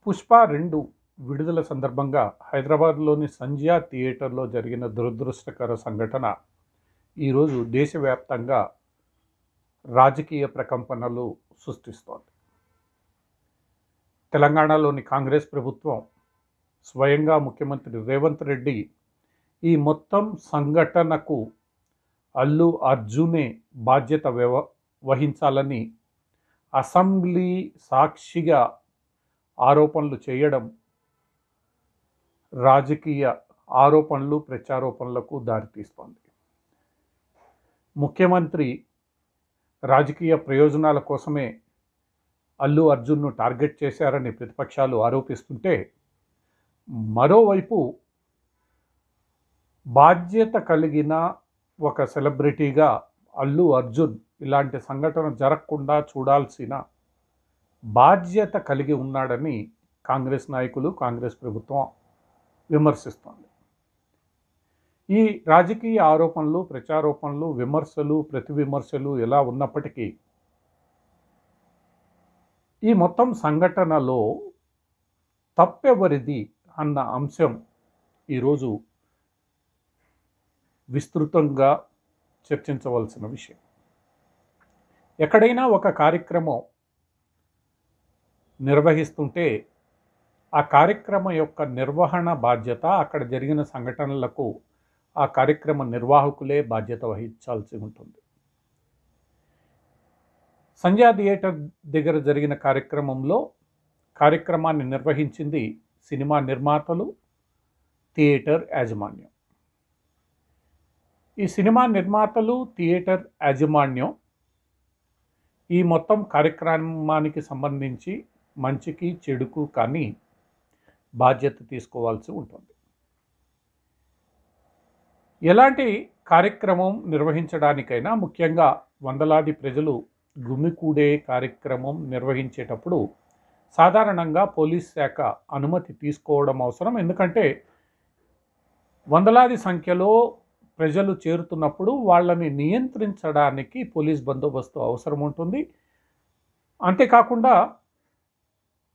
పుష్ప 2 విడుదల సందర్భంగా హైదరాబాద్లోని సంధ్యా థియేటర్లో జరిగిన దురదృష్టకర సంఘటన ఈరోజు దేశవ్యాప్తంగా రాజకీయ ప్రకంపనలు సృష్టిస్తోంది. తెలంగాణలోని కాంగ్రెస్ ప్రభుత్వం స్వయంగా ముఖ్యమంత్రి రేవంత్ రెడ్డి ఈ మొత్తం సంఘటనకు అల్లు అర్జునే బాధ్యత వహించాలని అసెంబ్లీ సాక్షిగా ఆరోపణలు చేయడం రాజకీయ ఆరోపణలు ప్రత్యారోపణలకు దారితీస్తోంది. ముఖ్యమంత్రి రాజకీయ ప్రయోజనాల కోసమే అల్లు అర్జున్ను టార్గెట్ చేశారని ప్రతిపక్షాలు ఆరోపిస్తుంటే, మరోవైపు బాధ్యత కలిగిన ఒక సెలబ్రిటీగా అల్లు అర్జున్ ఇలాంటి సంఘటన జరగకుండా చూడాల్సిన బాధ్యత కలిగి ఉన్నాడని కాంగ్రెస్ నాయకులు, కాంగ్రెస్ ప్రభుత్వం విమర్శిస్తోంది. ఈ రాజకీయ ఆరోపణలు, ప్రత్యారోపణలు, విమర్శలు, ప్రతివిమర్శలు ఎలా ఉన్నప్పటికీ ఈ మొత్తం సంఘటనలో తప్పెవరిది అన్న అంశం ఈరోజు విస్తృతంగా చర్చించవలసిన విషయం. ఎక్కడైనా ఒక కార్యక్రమం నిర్వహిస్తుంటే ఆ కార్యక్రమం యొక్క నిర్వహణ బాధ్యత, అక్కడ జరిగిన సంఘటనలకు ఆ కార్యక్రమ నిర్వాహకులే బాధ్యత వహించాల్సి ఉంటుంది. సంధ్యా థియేటర్ దగ్గర జరిగిన కార్యక్రమాన్ని నిర్వహించింది సినిమా నిర్మాతలు, థియేటర్ యాజమాన్యం. ఈ సినిమా నిర్మాతలు, థియేటర్ యాజమాన్యం ఈ మొత్తం కార్యక్రమానికి సంబంధించి మంచికి చెడుకు కానీ బాధ్యత తీసుకోవాల్సి ఉంటుంది. ఎలాంటి కార్యక్రమం నిర్వహించడానికైనా, ముఖ్యంగా వందలాది ప్రజలు గుమికూడే కార్యక్రమం నిర్వహించేటప్పుడు సాధారణంగా పోలీస్ శాఖ అనుమతి తీసుకోవడం అవసరం. ఎందుకంటే వందలాది సంఖ్యలో ప్రజలు చేరుతున్నప్పుడు వాళ్ళని నియంత్రించడానికి పోలీస్ బందోబస్తు అవసరం ఉంటుంది. అంతేకాకుండా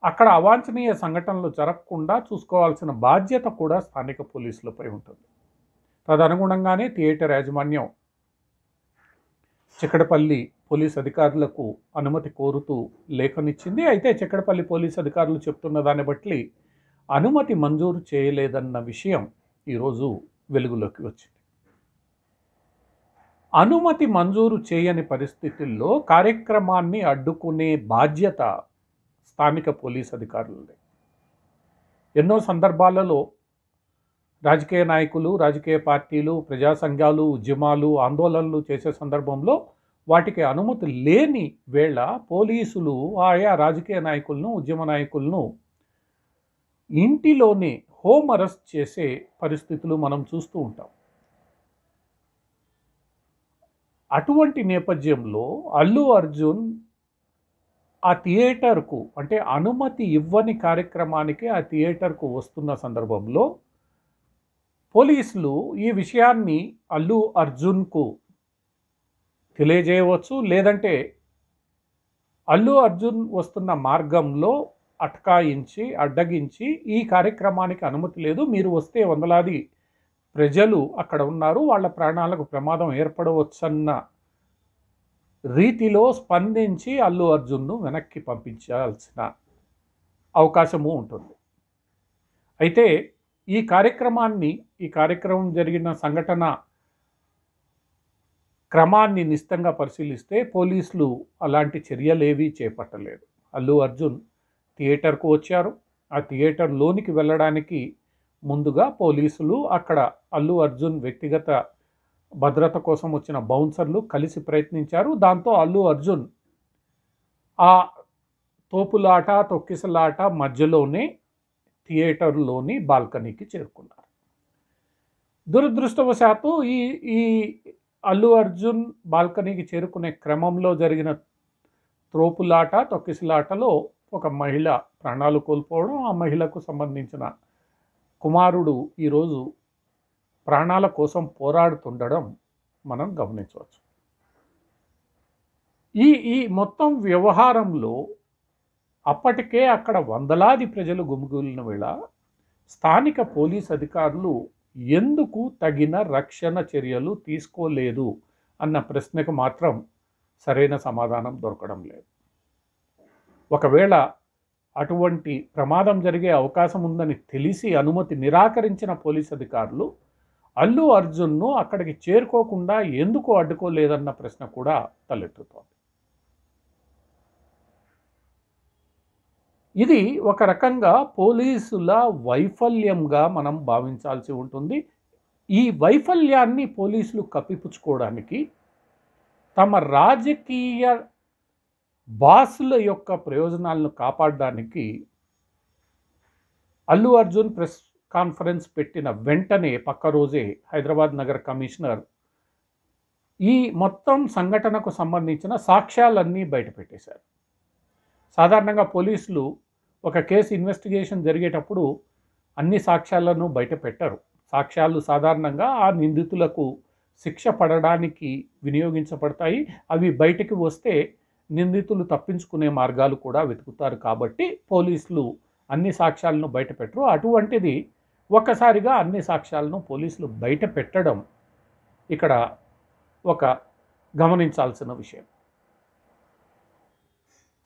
అక్కడ అవాంఛనీయ సంఘటనలు జరగకుండా చూసుకోవాల్సిన బాధ్యత కూడా స్థానిక పోలీసులపై ఉంటుంది. తదనుగుణంగానే థియేటర్ యాజమాన్యం చిక్కడపల్లి పోలీస్ అధికారులకు అనుమతి కోరుతూ లేఖనిచ్చింది. అయితే చిక్కడపల్లి పోలీస్ అధికారులు చెప్తున్న దాన్ని బట్టి అనుమతి మంజూరు చేయలేదన్న విషయం ఈరోజు వెలుగులోకి వచ్చింది. అనుమతి మంజూరు చేయని పరిస్థితుల్లో కార్యక్రమాన్ని అడ్డుకునే బాధ్యత స్థానిక పోలీస్ అధికారులదే. ఎన్నో సందర్భాలలో రాజకీయ నాయకులు, రాజకీయ పార్టీలు, ప్రజా సంఘాలు ఉద్యమాలు, ఆందోళనలు చేసే సందర్భంలో వాటికి అనుమతి లేని వేళ పోలీసులు ఆయా రాజకీయ నాయకులను, ఉద్యమ నాయకులను ఇంటిలోనే హోమ్ అరెస్ట్ చేసే పరిస్థితులు మనం చూస్తూ ఉంటాం. అటువంటి నేపథ్యంలో అల్లు అర్జున్ ఆ థియేటర్కు, అంటే అనుమతి ఇవ్వని కార్యక్రమానికి ఆ థియేటర్కు వస్తున్న సందర్భంలో పోలీసులు ఈ విషయాన్ని అల్లు అర్జున్కు తెలియజేయవచ్చు. లేదంటే అల్లు అర్జున్ వస్తున్న మార్గంలో అడ్డగించి ఈ కార్యక్రమానికి అనుమతి లేదు, మీరు వస్తే వందలాది ప్రజలు అక్కడ ఉన్నారు, వాళ్ళ ప్రాణాలకు ప్రమాదం ఏర్పడవచ్చన్న రీతిలో స్పందించి అల్లు అర్జున్ను వెనక్కి పంపించాల్సిన అవకాశము ఉంటుంది. అయితే ఈ కార్యక్రమం జరిగిన సంఘటన క్రమాన్ని నిశితంగా పరిశీలిస్తే పోలీసులు అలాంటి చర్యలేవీ చేపట్టలేదు. అల్లు అర్జున్ థియేటర్కు వచ్చారు. ఆ థియేటర్ లోనికి వెళ్ళడానికి ముందుగా పోలీసులు అక్కడ అల్లు అర్జున్ వ్యక్తిగత భద్రత కోసం వచ్చిన బౌన్సర్లు కలిసి ప్రయత్నించారు. దాంతో అల్లు అర్జున్ ఆ తోపులాట, తొక్కిసలాట మధ్యలోనే థియేటర్లోని బాల్కనీకి చేరుకున్నారు. దురదృష్టవశాత్తు ఈ అల్లు అర్జున్ బాల్కనీకి చేరుకునే క్రమంలో జరిగిన తోపులాట, తొక్కిసలాటలో ఒక మహిళ ప్రాణాలు కోల్పోవడం, ఆ మహిళకు సంబంధించిన కుమారుడు ఈరోజు ప్రాణాల కోసం పోరాడుతుండడం మనం గమనించవచ్చు. ఈ మొత్తం వ్యవహారంలో అప్పటికే అక్కడ వందలాది ప్రజలు గుమిగూలిన వేళ స్థానిక పోలీస్ అధికారులు ఎందుకు తగిన రక్షణ చర్యలు తీసుకోలేదు అన్న ప్రశ్నకు మాత్రం సరైన సమాధానం దొరకడం లేదు. ఒకవేళ అటువంటి ప్రమాదం జరిగే అవకాశం ఉందని తెలిసి అనుమతి నిరాకరించిన పోలీస్ అధికారులు అల్లు అర్జున్ను అక్కడికి చేరుకోకుండా ఎందుకు అడ్డుకోలేదన్న ప్రశ్న కూడా తలెత్తుతోంది. ఇది ఒక రకంగా పోలీసుల వైఫల్యంగా మనం భావించాల్సి ఉంటుంది. ఈ వైఫల్యాన్ని పోలీసులు కప్పిపుచ్చుకోవడానికి తమ రాజకీయ బాసుల యొక్క ప్రయోజనాలను కాపాడడానికి అల్లు అర్జున్ ప్రెస్ కాన్ఫరెన్స్ పెట్టిన వెంటనే పక్క రోజే హైదరాబాద్ నగర కమిషనర్ ఈ మొత్తం సంఘటనకు సంబంధించిన సాక్ష్యాలన్నీ బయటపెట్టేశారు. సాధారణంగా పోలీసులు ఒక కేసు ఇన్వెస్టిగేషన్ జరిగేటప్పుడు అన్ని సాక్ష్యాలను బయట పెట్టరు. సాక్ష్యాలు సాధారణంగా ఆ నిందితులకు శిక్ష పడడానికి వినియోగించబడతాయి. అవి బయటికి వస్తే నిందితులు తప్పించుకునే మార్గాలు కూడా వెతుకుతారు. కాబట్టి పోలీసులు అన్ని సాక్ష్యాలను బయట పెట్టరు. అటువంటిది ఒక్కసారిగా అన్ని సాక్ష్యాలను పోలీసులు బయట పెట్టడం ఇక్కడ ఒక గమనించాల్సిన విషయం.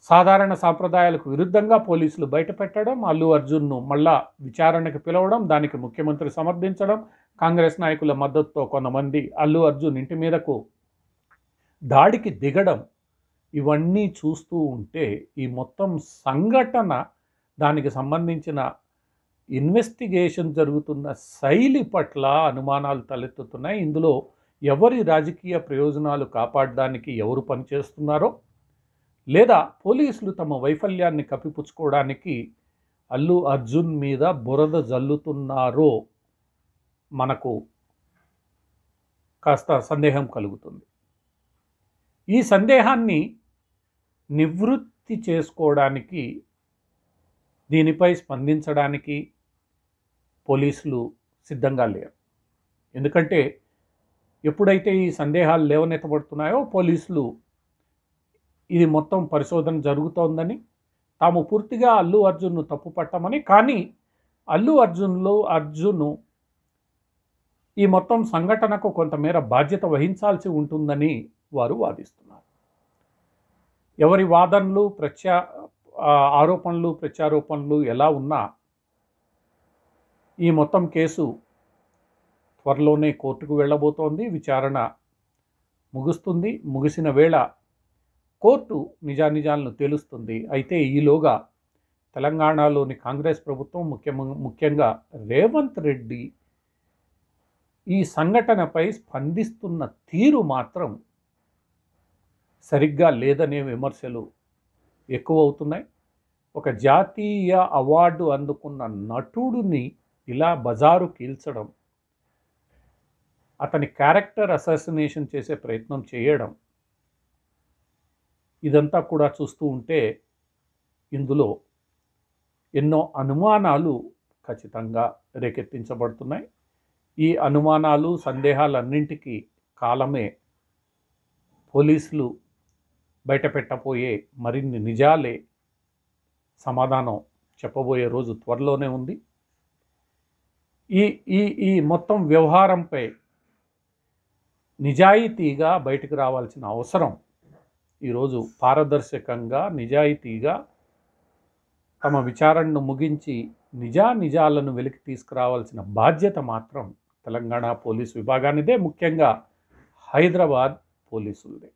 సాధారణ సాంప్రదాయాలకు విరుద్ధంగా పోలీసులు బయట పెట్టడం, అల్లు అర్జున్ను మళ్ళా విచారణకు పిలవడం, దానికి ముఖ్యమంత్రి సమర్థించడం, కాంగ్రెస్ నాయకుల మద్దతుతో కొంతమంది అల్లు అర్జున్ ఇంటి మీదకు దాడికి దిగడం, ఇవన్నీ చూస్తూ ఉంటే ఈ మొత్తం సంఘటన, దానికి సంబంధించిన ఇన్వెస్టిగేషన్ జరుగుతున్న శైలి పట్ల అనుమానాలు తలెత్తుతున్నాయి. ఇందులో ఎవరి రాజకీయ ప్రయోజనాలు కాపాడడానికి ఎవరు పనిచేస్తున్నారో, లేదా పోలీసులు తమ వైఫల్యాన్ని కప్పిపుచ్చుకోవడానికి అల్లు అర్జున్ మీద బురద జల్లుతున్నారో మనకు కాస్త సందేహం కలుగుతుంది. ఈ సందేహాన్ని నివృత్తి చేసుకోవడానికి, దీనిపై స్పందించడానికి పోలీసులు సిద్ధంగా లేరు. ఎందుకంటే ఎప్పుడైతే ఈ సందేహాలు లేవనెత్తబడుతున్నాయో పోలీసులు ఇది మొత్తం పరిశోధన జరుగుతోందని, తాము పూర్తిగా అల్లు అర్జున్ను తప్పు పట్టమని, కానీ అల్లు అర్జున్ ఈ మొత్తం సంఘటనకు కొంతమేర బాధ్యత వహించాల్సి ఉంటుందని వారు వాదిస్తున్నారు. ఎవరి వాదనలు ఆరోపణలు ప్రత్యారోపణలు ఎలా ఉన్నా ఈ మొత్తం కేసు త్వరలోనే కోర్టుకు వెళ్ళబోతోంది. విచారణ ముగుస్తుంది. ముగిసిన వేళ కోర్టు నిజానిజాలను తేలుస్తుంది. అయితే ఈలోగా తెలంగాణలోని కాంగ్రెస్ ప్రభుత్వం, ముఖ్యంగా రేవంత్ రెడ్డి ఈ సంఘటనపై స్పందిస్తున్న తీరు మాత్రం సరిగ్గా లేదనే విమర్శలు ఎక్కువ అవుతున్నాయి. ఒక జాతీయ అవార్డు అందుకున్న నటుడిని ఇలా బజారు కీల్చడం, అతని క్యారెక్టర్ అసాసినేషన్ చేసే ప్రయత్నం చేయడం, ఇదంతా కూడా చూస్తూ ఉంటే ఇందులో ఎన్నో అనుమానాలు ఖచ్చితంగా రేకెత్తించబడుతున్నాయి. ఈ అనుమానాలు, సందేహాలన్నింటికీ కాలమే పోలీసులు బయటపెట్టబోయే మరిన్ని నిజాలే సమాధానం చెప్పబోయే రోజు త్వరలోనే ఉంది. ఈ ఈ ఈ మొత్తం వ్యవహారంపై నిజాయితీగా బయటకు రావాల్సిన అవసరం, ఈరోజు పారదర్శకంగా నిజాయితీగా తమ విచారణను ముగించి నిజాలను వెలికి తీసుకురావాల్సిన బాధ్యత మాత్రం తెలంగాణ పోలీసు విభాగానిదే, ముఖ్యంగా హైదరాబాద్ పోలీసులదే.